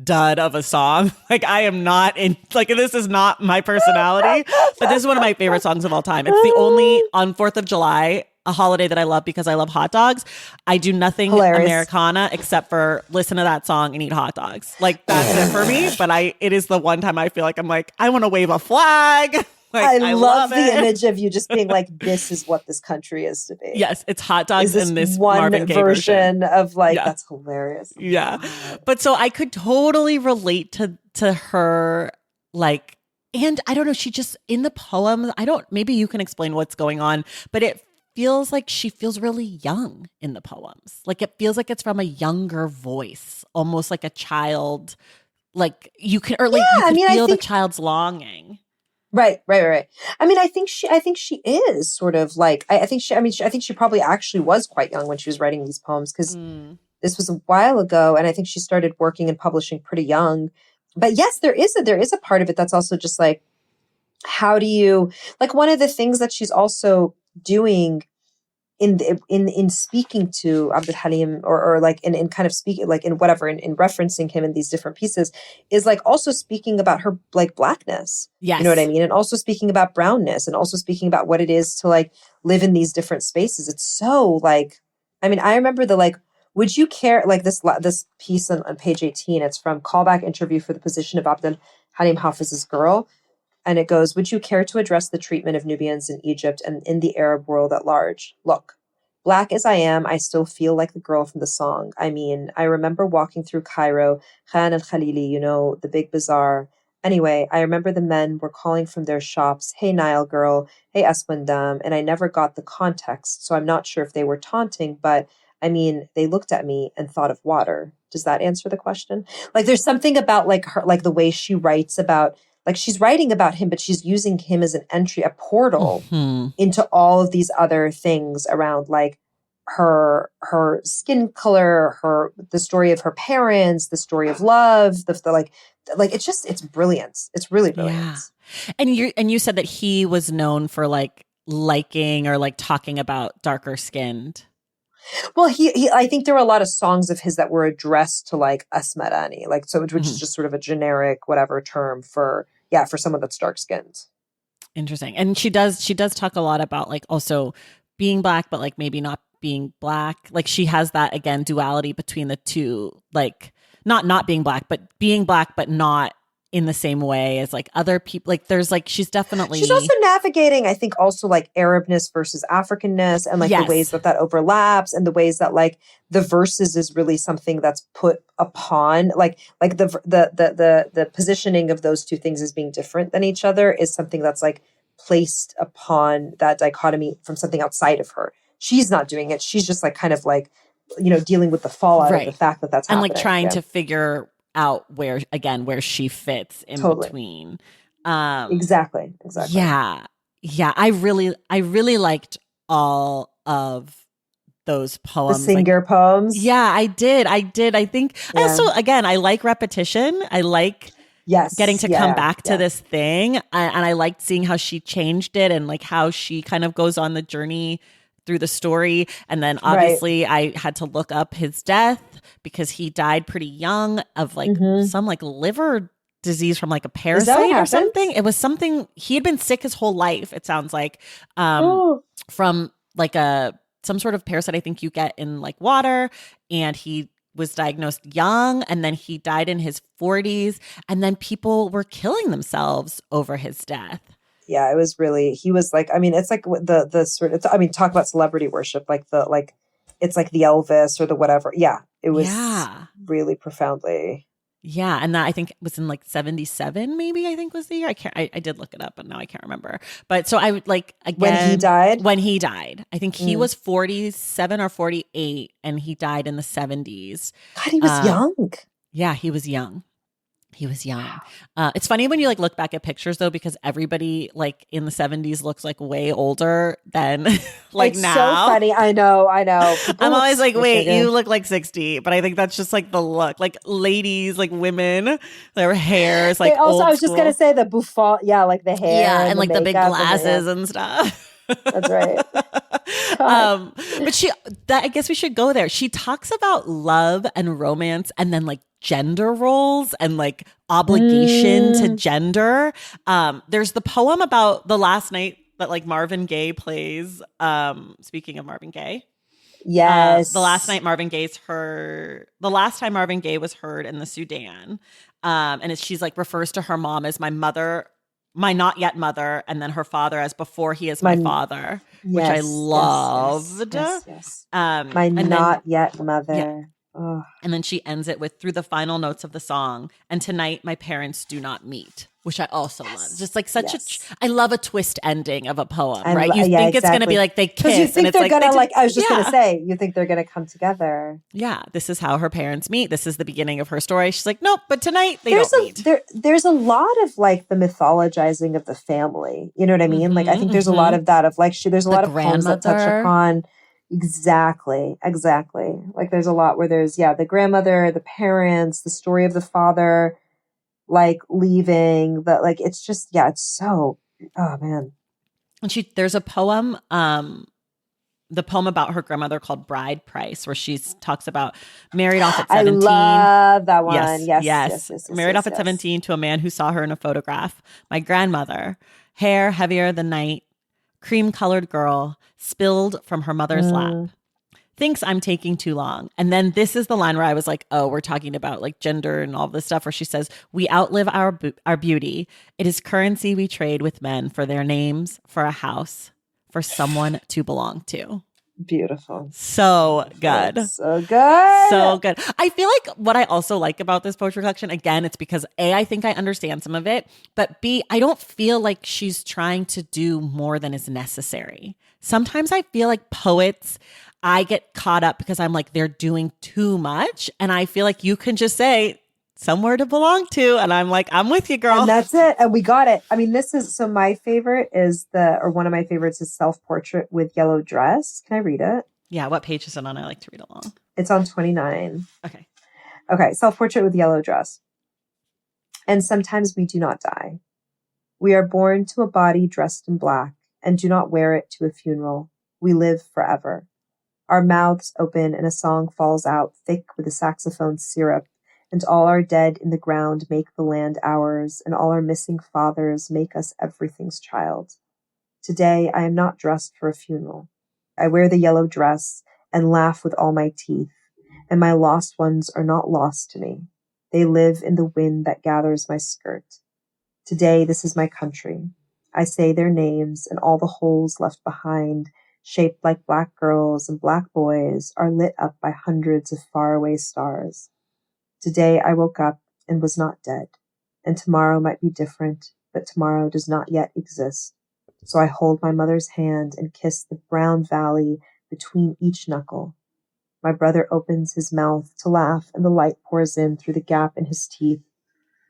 dud of a song. Like I am not in, like this is not my personality, but this is one of my favorite songs of all time. It's the only on 4th of July, a holiday that I love because I love hot dogs. I do nothing Americana except for listen to that song and eat hot dogs. Like that's it for me. But it is the one time I feel like I'm like, I want to wave a flag. Like, I love the image of you just being like, this is what this country is to be. Yes, it's hot dogs in this one Marvin Gaye version of like, that's hilarious. Yeah. But so I could totally relate to her, like, and I don't know, she just, in the poem, maybe you can explain what's going on, but it feels like she feels really young in the poems. Like it feels like it's from a younger voice, almost like a child. Like you can feel the child's longing. Right. I mean, I think she is sort of like, I think she probably actually was quite young when she was writing these poems because this was a while ago. And I think she started working and publishing pretty young. But yes, there is a part of it that's also just like, how do you, like one of the things that she's also doing in speaking to Abdul Halim or like in kind of speaking like in whatever in referencing him in these different pieces is like also speaking about her like blackness. Yes. You know what I mean? And also speaking about brownness and also speaking about what it is to like live in these different spaces. It's so like, I mean, I remember the like, would you care, like this piece on page 18, it's from Callback Interview for the Position of Abdul Halim Hafiz's Girl. And it goes, would you care to address the treatment of Nubians in Egypt and in the Arab world at large? Look, black as I am, I still feel like the girl from the song. I mean, I remember walking through Cairo, Khan and Khalili, you know, the big bazaar. Anyway, I remember the men were calling from their shops, hey, Nile girl, hey, Eswandam, and I never got the context, so I'm not sure if they were taunting, but I mean, they looked at me and thought of water. Does that answer the question? Like, there's something about like her, like the way she writes about, like she's writing about him, but she's using him as an entry, a portal into all of these other things around like her skin color, the story of her parents, the story of love, the like it's brilliant. It's really brilliant. Yeah. And you said that he was known for like liking or like talking about darker skinned. Well, he I think there were a lot of songs of his that were addressed to like Asmerani, like so, which is just sort of a generic whatever term for someone that's dark skinned. Interesting. And she does talk a lot about like also being Black, but like maybe not being Black. Like she has that again duality between the two, like not being Black, but being Black, but not in the same way as like other people. Like there's like she's also navigating, I think, also like Arabness versus Africanness, and like the ways that overlaps, and the ways that like the verses is really something that's put upon like the positioning of those two things as being different than each other is something that's like placed upon that dichotomy from something outside of her. She's not doing it. She's just like kind of like, dealing with the fallout of the fact that that's happening. And like trying to figure out where she fits in between. Exactly. Yeah. I really liked all of those poems. The Singer poems. Yeah, I did. I think I also, again, I like repetition. I like getting to come back to this thing. And I liked seeing how she changed it and like how she kind of goes on the journey through the story. And then obviously I had to look up his death because he died pretty young of like some like liver disease from like a parasite or something. It was something, he had been sick his whole life, it sounds like, from like some sort of parasite I think you get in like water, and he was diagnosed young, and then he died in his 40s, and then people were killing themselves over his death. Yeah, it was really, he was like, I mean, it's like the sort of, I mean, talk about celebrity worship, it's like the Elvis or the whatever. Yeah, it was really profoundly. Yeah, and that I think was in like 77, maybe I think was the year. I did look it up, but now I can't remember. But so I would like, again. When he died. I think he was 47 or 48, and he died in the 70s. God, he was young. Yeah, he was young. It's funny when you like look back at pictures though, because everybody like in the 70s looks like way older than like it's now. So funny. I know. I'm always like, wait, you look like 60, but I think that's just like the look. Like ladies, like women, their hair is like also, old I was just gonna say the bouffant, like the hair, and like the big glasses and stuff. That's right. But I guess we should go there. She talks about love and romance, and then like gender roles and like obligation to gender. There's the poem about the last night that like Marvin Gaye plays. Speaking of Marvin Gaye. Yes. The last time Marvin Gaye was heard in the Sudan. And she's like refers to her mom as my mother, my not yet mother, and then her father as before he is my father, which I loved. Yes. My not yet mother. Yeah. And then she ends it with, through the final notes of the song, and tonight my parents do not meet, which I also love. Just like I love a twist ending of a poem, right? You think it's going to be like they kiss. You think they're going to I was just going to say, you think they're going to come together. Yeah. This is how her parents meet. This is the beginning of her story. She's like, nope, but tonight they don't meet. There's a lot of like the mythologizing of the family. You know what I mean? Like, I think there's a lot of that of like, there's a lot of poems that touch upon. Exactly. Like there's a lot where there's the grandmother, the parents, the story of the father, like leaving, that like it's just it's so, oh man. And there's a poem, the poem about her grandmother called Bride Price, where she talks about married off at 17. I love that one. Yes. Married off at 17 to a man who saw her in a photograph. My grandmother, hair heavier than night, cream-colored girl, spilled from her mother's lap. Thinks I'm taking too long. And then this is the line where I was like, oh, we're talking about like gender and all this stuff, where she says, we outlive our beauty. It is currency we trade with men for their names, for a house, for someone to belong to. Beautiful. So good. So good. So good. I feel like what I also like about this poetry collection, again, it's because A, I think I understand some of it, but B, I don't feel like she's trying to do more than is necessary. Sometimes I feel like poets, I get caught up because I'm like, they're doing too much. And I feel like you can just say, somewhere to belong to. And I'm like, I'm with you, girl. And that's it. And we got it. I mean, my favorite is one of my favorites is Self-Portrait with Yellow Dress. Can I read it? Yeah. What page is it on? I like to read along. It's on 29. Okay. Okay. Self-portrait with yellow dress. And sometimes we do not die. We are born to a body dressed in black and do not wear it to a funeral. We live forever. Our mouths open and a song falls out thick with the saxophone syrup, and all our dead in the ground make the land ours, and all our missing fathers make us everything's child. Today I am not dressed for a funeral. I wear the yellow dress and laugh with all my teeth, and my lost ones are not lost to me. They live in the wind that gathers my skirt. Today this is my country. I say their names, and all the holes left behind, shaped like black girls and black boys, are lit up by hundreds of faraway stars. Today I woke up and was not dead, and tomorrow might be different, but tomorrow does not yet exist. So I hold my mother's hand and kiss the brown valley between each knuckle. My brother opens his mouth to laugh, and the light pours in through the gap in his teeth.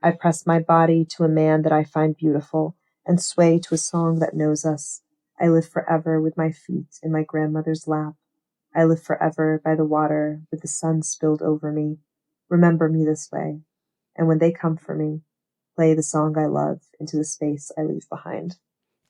I press my body to a man that I find beautiful and sway to a song that knows us. I live forever with my feet in my grandmother's lap. I live forever by the water with the sun spilled over me. Remember me this way. And when they come for me, play the song I love into the space I leave behind.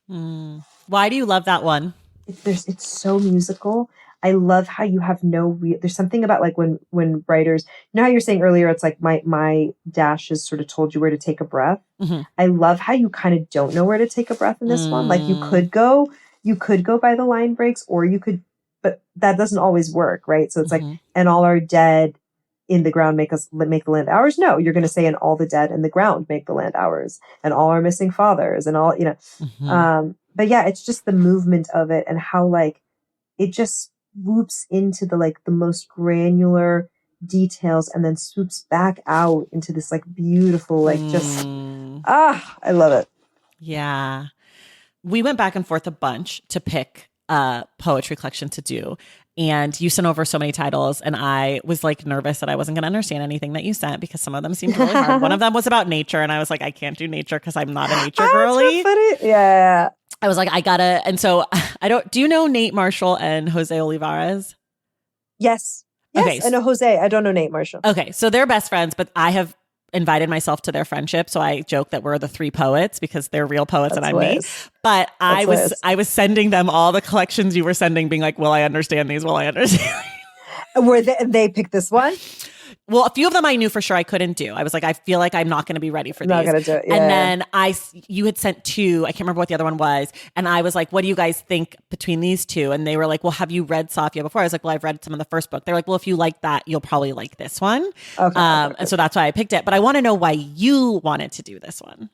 Why do you love that one? It's so musical. I love how you have there's something about like when writers, you know how you're saying earlier, it's like my dashes sort of told you where to take a breath. Mm-hmm. I love how you kind of don't know where to take a breath in this one. Like you could go by the line breaks, or you could, but that doesn't always work, right? So it's like, and all are dead in the ground make the land ours. No, you're going to say, and all the dead in the ground make the land ours, and all our missing fathers, and all, but yeah, it's just the movement of it and how like it just swoops into the most granular details and then swoops back out into this like beautiful, like I love it. Yeah. We went back and forth a bunch to pick a poetry collection to do. And you sent over so many titles, and I was like nervous that I wasn't going to understand anything that you sent because some of them seemed really hard. One of them was about nature, and I was like, I can't do nature because I'm not a nature girly. Funny. Yeah. I was like, I gotta, and so do you know Nate Marshall and Jose Olivares? Yes. Okay. I know Jose. I don't know Nate Marshall. Okay. So they're best friends, but I have invited myself to their friendship. So I joke that we're the three poets because they're real poets and I'm me. But I was sending them all the collections you were sending, being like, will I understand these? Will I understand? Were they picked this one? Well, a few of them I knew for sure I couldn't do. I was like, I feel like I'm not going to be ready for these. Not going to do it. Yeah. And then you had sent two. I can't remember what the other one was. And I was like, what do you guys think between these two? And they were like, well, have you read Safia before? I was like, well, I've read some of the first book. They're like, well, if you like that, you'll probably like this one. Okay. And so that's why I picked it. But I want to know why you wanted to do this one.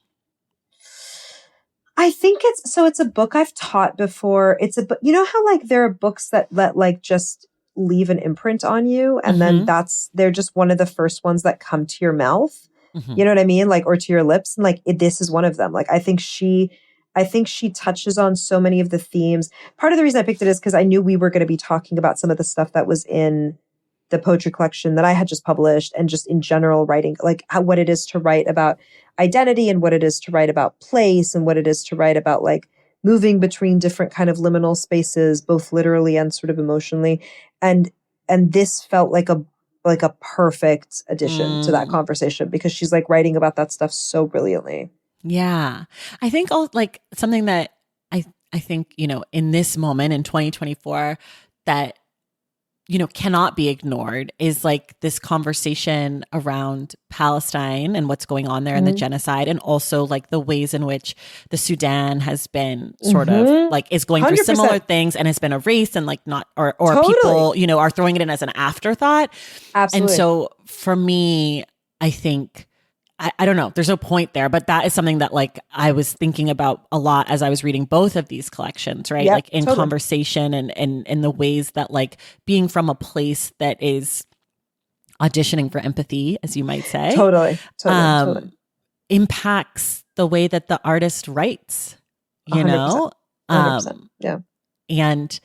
I think it's a book I've taught before. It's a book, you know how like there are books that let like just leave an imprint on you, and then they're just one of the first ones that come to your mouth. You know what I mean? Like, or to your lips. And like, this is one of them. Like, I think she touches on so many of the themes. Part of the reason I picked it is because I knew we were going to be talking about some of the stuff that was in the poetry collection that I had just published, and just in general writing, like what it is to write about identity, and what it is to write about place, and what it is to write about like moving between different kind of liminal spaces, both literally and sort of emotionally. And this felt like a perfect addition to that conversation, because she's like writing about that stuff so brilliantly. Yeah. I think like something that I think, in this moment in 2024 that, cannot be ignored is like this conversation around Palestine and what's going on there and the genocide, and also like the ways in which the Sudan has been sort of like is going 100%. Through similar things and has been erased, and like not, or totally. People, are throwing it in as an afterthought. Absolutely. And so for me, I think, I don't know, there's no point there, but that is something that like I was thinking about a lot as I was reading both of these collections, right? Yep, like in totally. Conversation and the ways that like being from a place that is auditioning for empathy, as you might say, totally. impacts the way that the artist writes, 100%. 100%. Yeah. And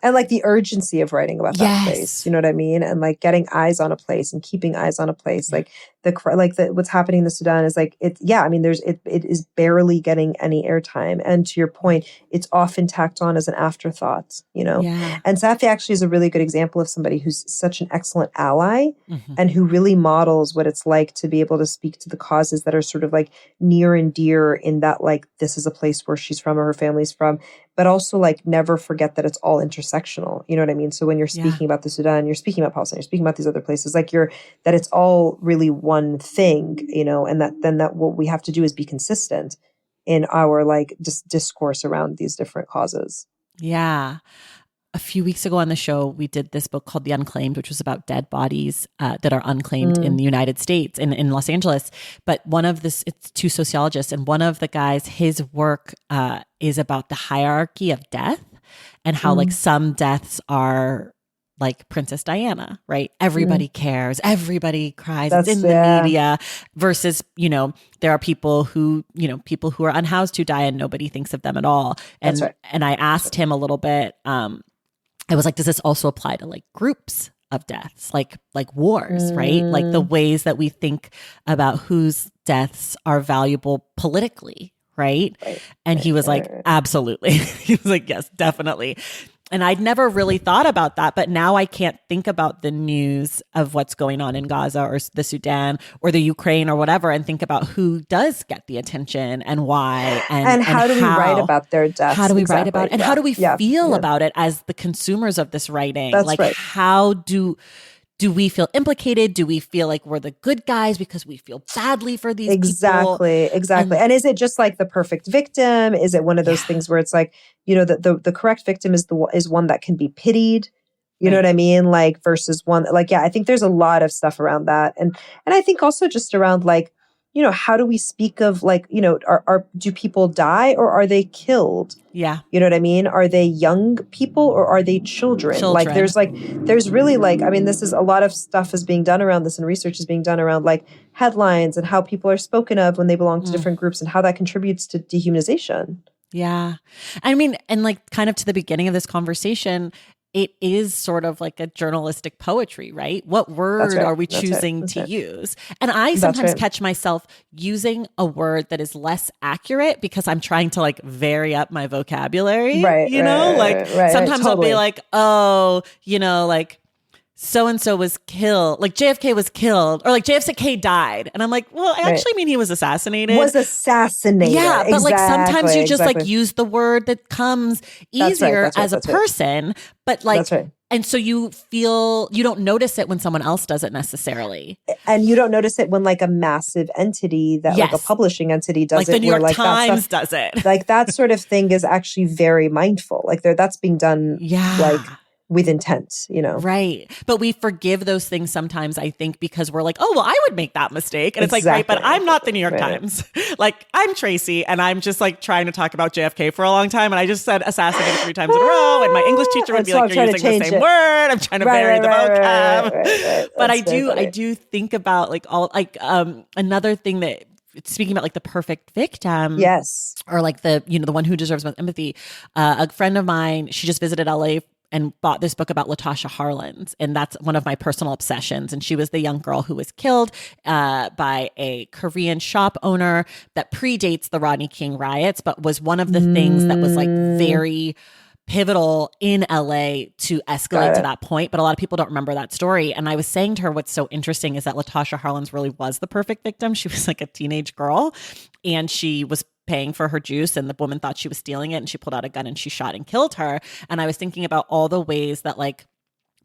like the urgency of writing about that place, you know what I mean? And like getting eyes on a place and keeping eyes on a place. Like what's happening in the Sudan is like, it is barely getting any airtime. And to your point, it's often tacked on as an afterthought, Yeah. And Safia actually is a really good example of somebody who's such an excellent ally and who really models what it's like to be able to speak to the causes that are sort of like near and dear in that, like, this is a place where she's from or her family's from, but also like never forget that it's all intersectional. You know what I mean? So when you're speaking about the Sudan, you're speaking about Palestine, you're speaking about these other places, like that it's all really one thing, and that what we have to do is be consistent in our like just discourse around these different causes. Yeah. A few weeks ago on the show, we did this book called The Unclaimed, which was about dead bodies that are unclaimed in the United States, in Los Angeles. But it's two sociologists, and one of the guys, his work is about the hierarchy of death and how like some deaths are like Princess Diana, right? Everybody cares, everybody cries, it's in the media, versus, there are people who are unhoused who die and nobody thinks of them at all. And and I asked him a little bit, I was like, does this also apply to like groups of deaths, like wars, right? Like the ways that we think about whose deaths are valuable politically, right? And he was like, absolutely. He was like, yes, definitely. And I'd never really thought about that, but now I can't think about the news of what's going on in Gaza or the Sudan or the Ukraine or whatever and think about who does get the attention and why. And how do we write about their deaths? How do we write about it? And how do we feel about it as the consumers of this writing? That's right. How do we feel implicated? Do we feel like we're the good guys because we feel badly for these people? Exactly. And is it just like the perfect victim? Is it one of those things where it's like, the correct victim is one that can be pitied? You know what I mean? Like versus one, like, I think there's a lot of stuff around that. And I think also just around like, how do we speak of like, do people die or are they killed? Yeah. You know what I mean? Are they young people or are they children? Like there's really like, I mean, this is a lot of stuff is being done around this and research is being done around like headlines and how people are spoken of when they belong to different groups and how that contributes to dehumanization. Yeah. I mean, and like kind of to the beginning of this conversation, it is sort of like a journalistic poetry, right? What word are we choosing to use? And I sometimes catch myself using a word that is less accurate because I'm trying to like vary up my vocabulary, sometimes I'll be like, oh, like so-and-so was killed, like JFK was killed, or like JFK died. And I'm like, well, I actually mean he was assassinated. Yeah, but like sometimes you just like use the word that comes easier as a person, but like, and so you don't notice it when someone else does it necessarily. And you don't notice it when like a massive entity that like a publishing entity does like it. The New York Times does it. Like that sort of thing is actually very mindful. Like that's being done like with intent, Right. But we forgive those things sometimes, I think, because we're like, oh, well, I would make that mistake. And it's like, right, but I'm not the New York Times. Like, I'm Tracy, and I'm just like trying to talk about JFK for a long time. And I just said assassinated 3 times in a row. And my English teacher would be like, you're using the same word. I'm trying to vary the vocab. But I do think about like all, like another thing that, speaking about like the perfect victim, yes, or like the one who deserves most empathy. A friend of mine, she just visited LA and bought this book about Latasha Harlins. And that's one of my personal obsessions. And she was the young girl who was killed by a Korean shop owner that predates the Rodney King riots, but was one of the things that was like very pivotal in LA to escalate to that point. But a lot of people don't remember that story. And I was saying to her, what's so interesting is that Latasha Harlins really was the perfect victim. She was like a teenage girl and she was paying for her juice and the woman thought she was stealing it and she pulled out a gun and she shot and killed her. And I was thinking about all the ways that like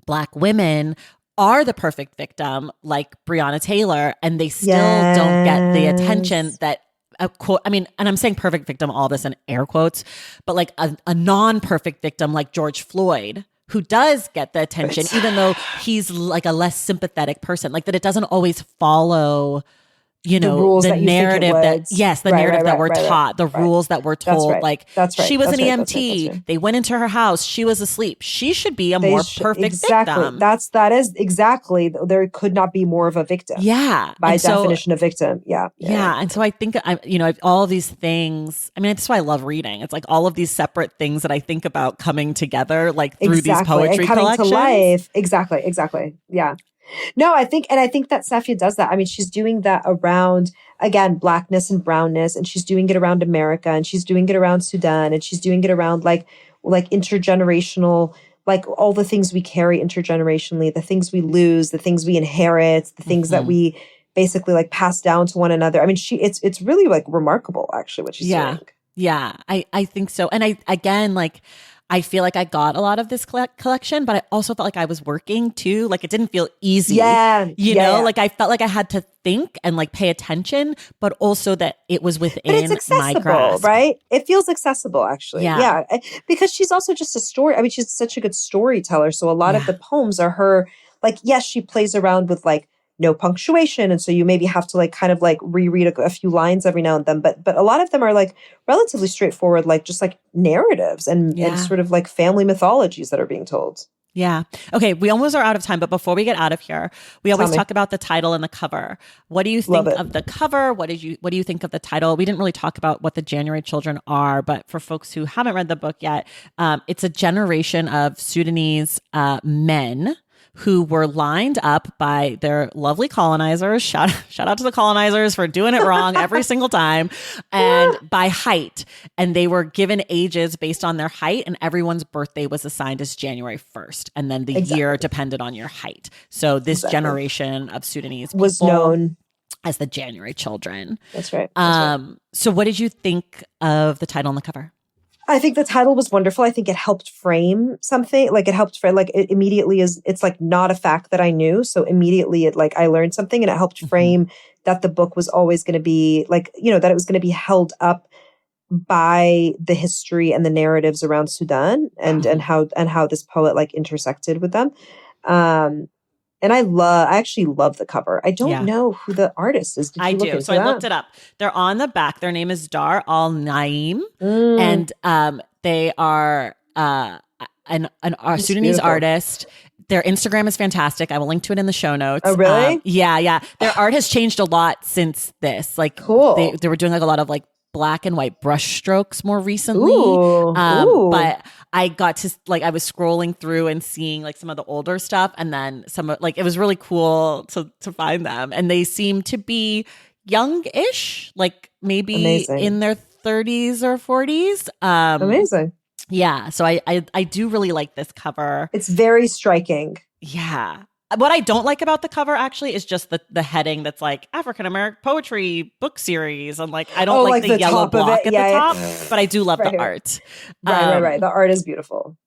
Black women are the perfect victim, like Breonna Taylor, and they still don't get the attention that I mean, and I'm saying perfect victim, all this in air quotes, but like a non-perfect victim like George Floyd, who does get the attention, even though he's like a less sympathetic person, like that it doesn't always follow the narrative narrative that we're taught, the rules that we're told, like she was an EMT, they went into her house, she was asleep, she should be a more perfect victim. That is exactly, there could not be more of a victim. Yeah. By definition of victim. Yeah. And so I think all of these things, I mean, that's why I love reading. It's like all of these separate things that I think about coming together, like through these poetry and coming collections. to life. Exactly. Yeah. No, I think that Safia does that. I mean, she's doing that around, again, blackness and brownness, and she's doing it around America, and she's doing it around Sudan, and she's doing it around like intergenerational, like all the things we carry intergenerationally, the things we lose, the things we inherit, the things that we basically like pass down to one another. I mean, it's really like remarkable actually what she's doing. Yeah, I think so. And I feel like I got a lot of this collection, but I also felt like I was working too. Like it didn't feel easy. You know, like I felt like I had to think and like pay attention, but also that it was within my grasp. Right? It feels accessible actually. Yeah. Because she's also just a story. I mean, she's such a good storyteller. So a lot of the poems are her, like, yes, she plays around with like no punctuation. And so you maybe have to like kind of like reread a few lines every now and then. But a lot of them are like relatively straightforward, like just like narratives and sort of like family mythologies that are being told. Yeah. Okay. We almost are out of time, but before we get out of here, we always talk about the title and the cover. What do you think of the cover? What do you think of the title? We didn't really talk about what the January Children are, but for folks who haven't read the book yet, it's a generation of Sudanese men who were lined up by their lovely colonizers. Shout out to the colonizers for doing it wrong every single time, and by height. And they were given ages based on their height, and everyone's birthday was assigned as January 1st. And then the year depended on your height. So this generation of Sudanese people was known as the January Children. That's right. So what did you think of the title and the cover? I think the title was wonderful. I think it helped frame something. Like it helped frame, like it immediately it's like not a fact that I knew. So immediately it like I learned something, and it helped frame that the book was always going to be like, you know, that it was going to be held up by the history and the narratives around Sudan and how this poet like intersected with them. And I actually love the cover. I don't know who the artist is. I do. So I looked it up. They're on the back. Their name is Dar Al-Naim. And they are a Sudanese artist. Their Instagram is fantastic. I will link to it in the show notes. Oh, really? Yeah. Their art has changed a lot since this. Like, cool. They were doing like a lot of like black and white brush strokes more recently. But I got to like, I was scrolling through and seeing like some of the older stuff, and then it was really cool to find them. And they seem to be young-ish, like maybe in their 30s or 40s. Amazing. Yeah. So I do really like this cover. It's very striking. Yeah. What I don't like about the cover actually is just the heading that's like African American Poetry Book Series. And like, I don't like the yellow block at the top, but I do love the art. Right. The art is beautiful.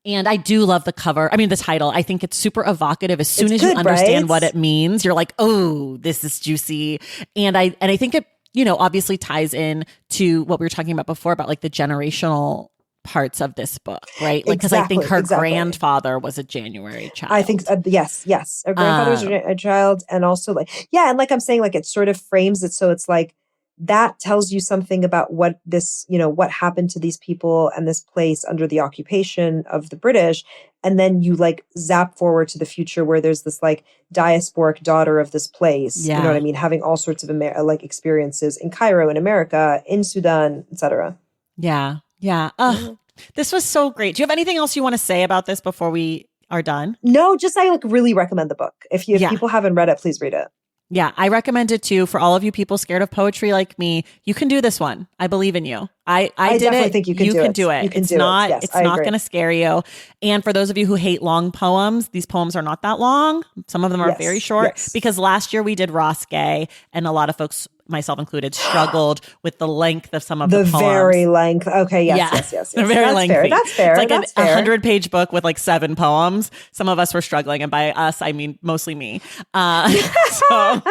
And I do love the cover. I mean, the title, I think it's super evocative. As soon as you understand what it means, you're like, oh, this is juicy. And I think it, you know, obviously ties in to what we were talking about before about like the generational parts of this book, right? Like, because I think her grandfather was a January child. I think, yes. Her grandfather was a child. And also like, and like I'm saying, like it sort of frames it. So it's like, that tells you something about what this, you know, what happened to these people and this place under the occupation of the British. And then you like zap forward to the future where there's this like diasporic daughter of this place, you know what I mean? Having all sorts of like experiences in Cairo, in America, in Sudan, etc. Yeah. This was so great. Do you have anything else you want to say about this before we are done? No, just I like really recommend the book. If people haven't read it, please read it. Yeah, I recommend it too. For all of you people scared of poetry like me, you can do this one. I believe in you. I definitely think you can do it. It's not going to scare you. And for those of you who hate long poems, these poems are not that long. Some of them are very short because last year we did Ross Gay, and a lot of folks, myself included, struggled with the length of some of the poems. The very length. Okay, yes. They're very lengthy. That's fair. It's like a 100-page book with like 7 poems. Some of us were struggling, and by us, I mean mostly me. So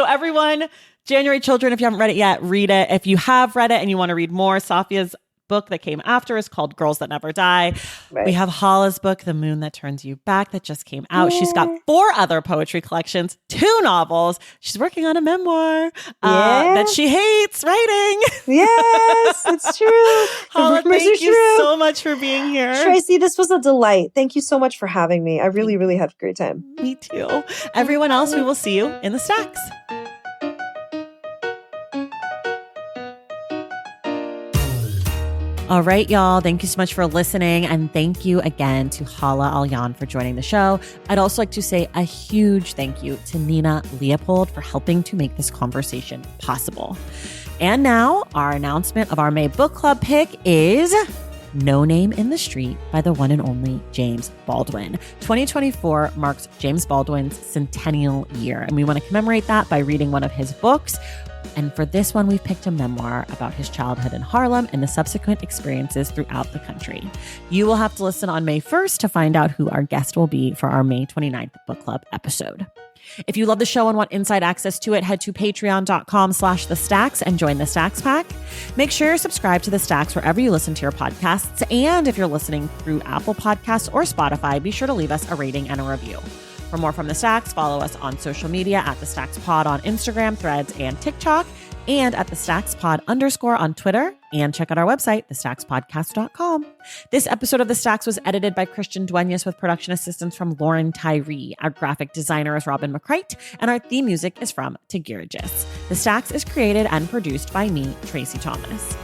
everyone, January Children, if you haven't read it yet, read it. If you have read it and you want to read more, Safia's book that came after is called Girls That Never Die. Right. We have Hala's book, The Moon That Turns You Back, that just came out. She's got 4 other poetry collections, 2 novels. She's working on a memoir that she hates writing. Yes, it's true. Hala, thank you so much for being here. Tracy, this was a delight. Thank you so much for having me. I really, really had a great time. Me too. Everyone else, we will see you in the stacks. All right, y'all. Thank you so much for listening. And thank you again to Hala Alyan for joining the show. I'd also like to say a huge thank you to Nina Leopold for helping to make this conversation possible. And now our announcement of our May book club pick is No Name in the Street by the one and only James Baldwin. 2024 marks James Baldwin's centennial year, and we want to commemorate that by reading one of his books. And for this one, we've picked a memoir about his childhood in Harlem and the subsequent experiences throughout the country. You will have to listen on May 1st to find out who our guest will be for our May 29th book club episode. If you love the show and want inside access to it, head to patreon.com/The Stacks and join the Stacks Pack. Make sure you're subscribed to The Stacks wherever you listen to your podcasts. And if you're listening through Apple Podcasts or Spotify, be sure to leave us a rating and a review. For more from The Stacks, follow us on social media at The Stacks Pod on Instagram, Threads, and TikTok, and at The Stacks Pod _ on Twitter. And check out our website, thestackspodcast.com. This episode of The Stacks was edited by Christian Duenas with production assistance from Lauren Tyree. Our graphic designer is Robin McCrite, and our theme music is from Tigirigis. The Stacks is created and produced by me, Tracy Thomas.